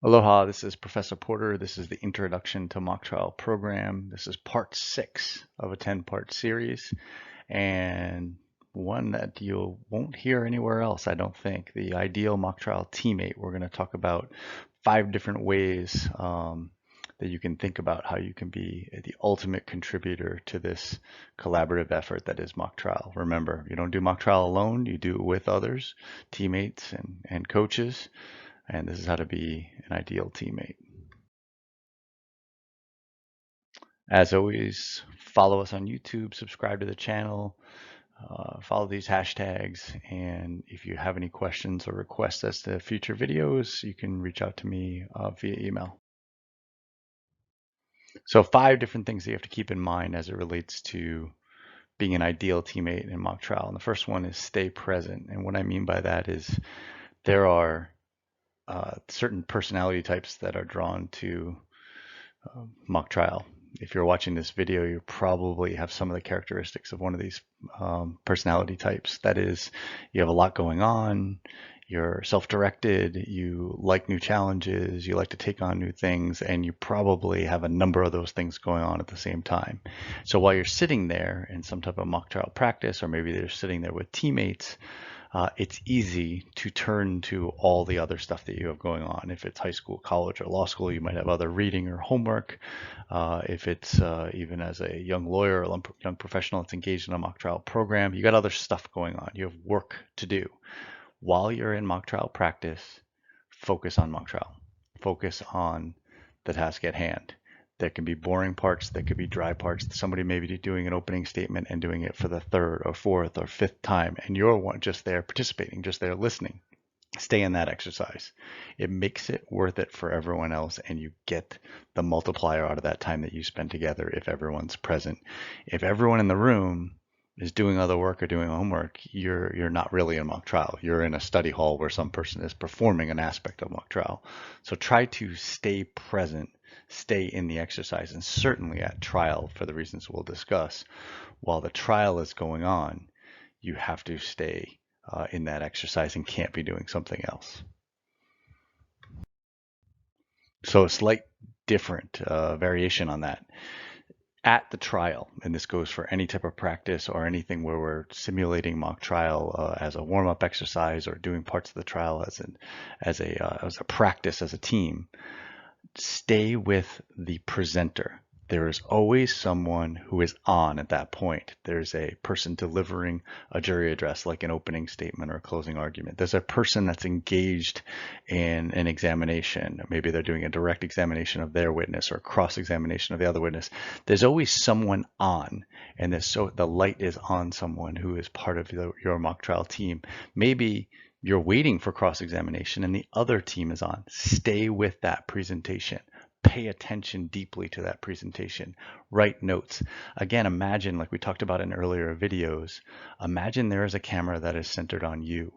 Aloha, this is Professor Porter. This is the Introduction to Mock Trial program. This is part 6 of a 10-part series, and one that you won't hear anywhere else, I don't think. The ideal mock trial teammate. We're going to talk about 5 different ways that you can think about how you can be the ultimate contributor to this collaborative effort that is mock trial. Remember, you don't do mock trial alone, you do it with others, teammates and coaches. And this is how to be an ideal teammate. As always, follow us on YouTube, subscribe to the channel, follow these hashtags, and if you have any questions or requests as to future videos, you can reach out to me via email. So 5 different things that you have to keep in mind as it relates to being an ideal teammate in mock trial. And the first one is stay present. And what I mean by that is there are certain personality types that are drawn to mock trial. If you're watching this video, you probably have some of the characteristics of one of these personality types. That is, you have a lot going on, you're self-directed, you like new challenges, you like to take on new things, and you probably have a number of those things going on at the same time. So while you're sitting there in some type of mock trial practice, or maybe they're sitting there with teammates, it's easy to turn to all the other stuff that you have going on. If it's high school, college, or law school, you might have other reading or homework. If it's even as a young lawyer or young professional that's engaged in a mock trial program, you got other stuff going on. You have work to do. While you're in mock trial practice, focus on mock trial. Focus on the task at hand. There can be boring parts, there could be dry parts. Somebody may be doing an opening statement and doing it for the 3rd or 4th or 5th time, and you're just there participating, just there listening. Stay in that exercise. It makes it worth it for everyone else, and you get the multiplier out of that time that you spend together if everyone's present. If everyone in the room is doing other work or doing homework, you're not really in mock trial. You're in a study hall where some person is performing an aspect of mock trial. So try to stay present, stay in the exercise, and certainly at trial, for the reasons we'll discuss, while the trial is going on, you have to stay in that exercise and can't be doing something else. So a slight different variation on that. At the trial, and this goes for any type of practice or anything where we're simulating mock trial as a warm-up exercise or doing parts of the trial as a practice as a team, stay with the presenter. There is always someone who is on at that point. There's a person delivering a jury address, like an opening statement or a closing argument. There's a person that's engaged in an examination. Maybe they're doing a direct examination of their witness or a cross-examination of the other witness. There's always someone on, and the light is on someone who is part of your mock trial team. Maybe you're waiting for cross-examination and the other team is on. Stay with that presentation. Pay attention deeply to that presentation. Write notes. Again, imagine, like we talked about in earlier videos, imagine there is a camera that is centered on you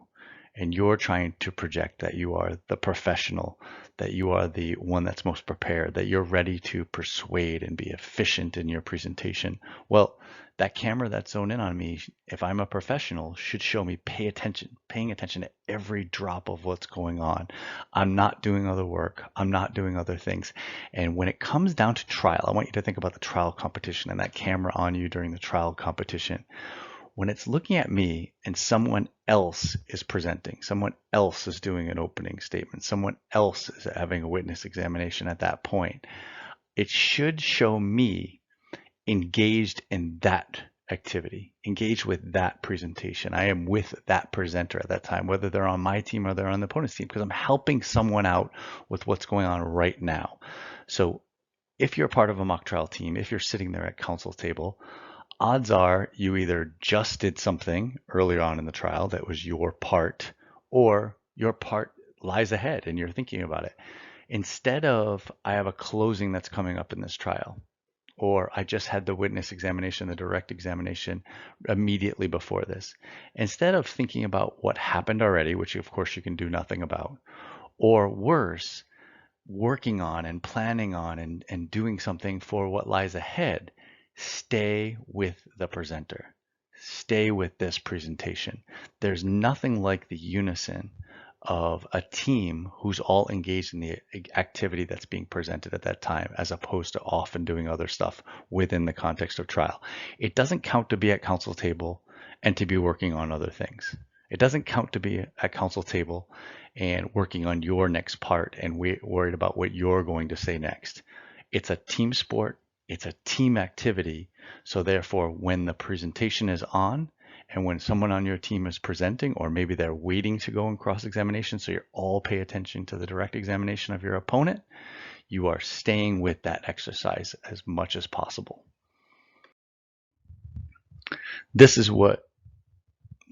and you're trying to project that you are the professional, that you are the one that's most prepared, that you're ready to persuade and be efficient in your presentation. Well, that camera that's zoned in on me, if I'm a professional, should show me paying attention to every drop of what's going on. I'm not doing other work. I'm not doing other things. And when it comes down to trial, I want you to think about the trial competition and that camera on you during the trial competition. When it's looking at me and someone else is presenting, someone else is doing an opening statement, someone else is having a witness examination at that point, it should show me engaged in that activity, engaged with that presentation. I am with that presenter at that time, whether they're on my team or they're on the opponent's team, because I'm helping someone out with what's going on right now. So if you're part of a mock trial team, if you're sitting there at counsel table, odds are you either just did something earlier on in the trial that was your part, or your part lies ahead and you're thinking about it. Instead of, I have a closing that's coming up in this trial, or I just had the witness examination, the direct examination immediately before this. Instead of thinking about what happened already, which of course you can do nothing about, or worse, working on and planning on and doing something for what lies ahead, stay with the presenter. Stay with this presentation. There's nothing like the unison of a team who's all engaged in the activity that's being presented at that time, as opposed to often doing other stuff within the context of trial. It doesn't count to be at counsel table and to be working on other things. It doesn't count to be at counsel table and working on your next part and worried about what you're going to say next. It's a team sport. It's a team activity. So therefore, when the presentation is on, and when someone on your team is presenting, or maybe they're waiting to go in cross-examination, so you're all pay attention to the direct examination of your opponent, you are staying with that exercise as much as possible. This is what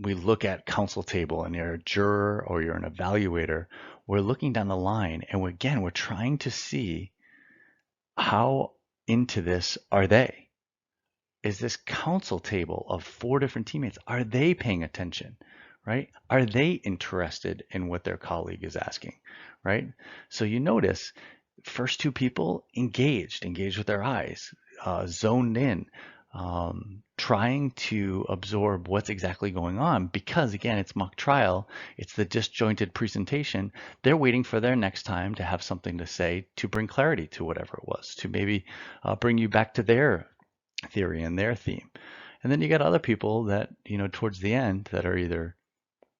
we look at counsel table, and you're a juror or you're an evaluator. We're looking down the line, and we're trying to see how into this are they? Is this counsel table of 4 different teammates, are they paying attention, right? Are they interested in what their colleague is asking, right? So you notice first 2 people engaged with their eyes, zoned in, trying to absorb what's exactly going on, because again, it's mock trial, it's the disjointed presentation. They're waiting for their next time to have something to say to bring clarity to whatever it was, to maybe bring you back to their theory and their theme. And then you got other people that, towards the end, that are either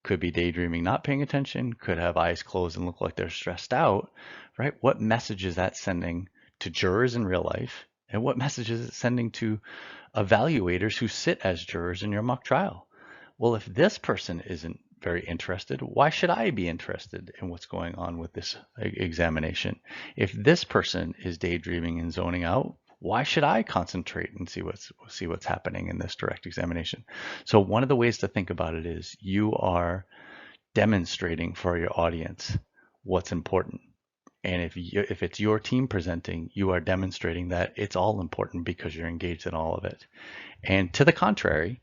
could be daydreaming, not paying attention, could have eyes closed and look like they're stressed out, right? What message is that sending to jurors in real life? And what message is it sending to evaluators who sit as jurors in your mock trial? Well, if this person isn't very interested, why should I be interested in what's going on with this examination? If this person is daydreaming and zoning out, why should I concentrate and see what's happening in this direct examination? So one of the ways to think about it is you are demonstrating for your audience what's important. And if it's your team presenting, you are demonstrating that it's all important because you're engaged in all of it. And to the contrary,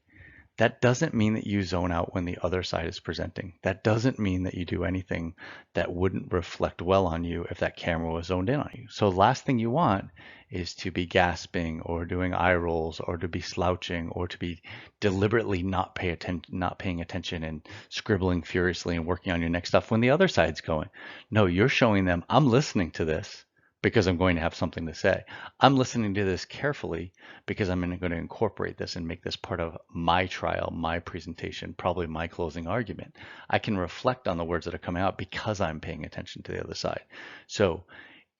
that doesn't mean that you zone out when the other side is presenting. That doesn't mean that you do anything that wouldn't reflect well on you if that camera was zoned in on you. So the last thing you want is to be gasping or doing eye rolls or to be slouching or to be deliberately not paying attention and scribbling furiously and working on your next stuff when the other side's going. No, you're showing them, I'm listening to this because I'm going to have something to say. I'm listening to this carefully because I'm going to incorporate this and make this part of my trial, my presentation, probably my closing argument. I can reflect on the words that are coming out because I'm paying attention to the other side. So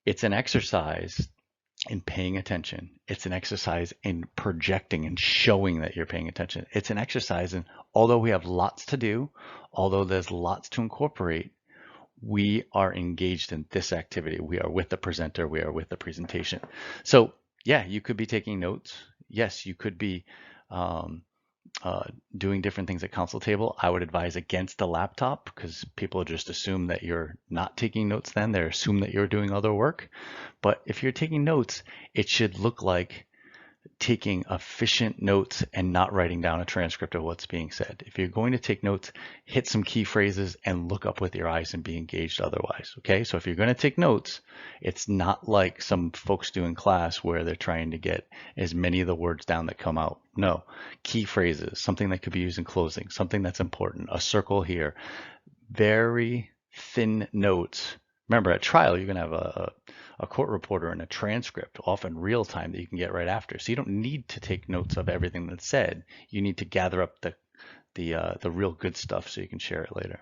it's an exercise in paying attention. It's an exercise in projecting and showing that you're paying attention. It's an exercise in, although we have lots to do, although there's lots to incorporate, we are engaged in this activity. We are with the presenter. We are with the presentation. So yeah, you could be taking notes. Yes, you could be doing different things at counsel table. I would advise against the laptop because people just assume that you're not taking notes then. They assume that you're doing other work. But if you're taking notes, it should look like taking efficient notes and not writing down a transcript of what's being said. If you're going to take notes, hit some key phrases and look up with your eyes and be engaged otherwise. Okay, so if you're going to take notes, it's not like some folks do in class where they're trying to get as many of the words down that come out. No, key phrases, something that could be used in closing, something that's important, a circle here, very thin notes. Remember, at trial, you're going to have a court reporter and a transcript, often real time, that you can get right after. So you don't need to take notes of everything that's said. You need to gather up the real good stuff so you can share it later.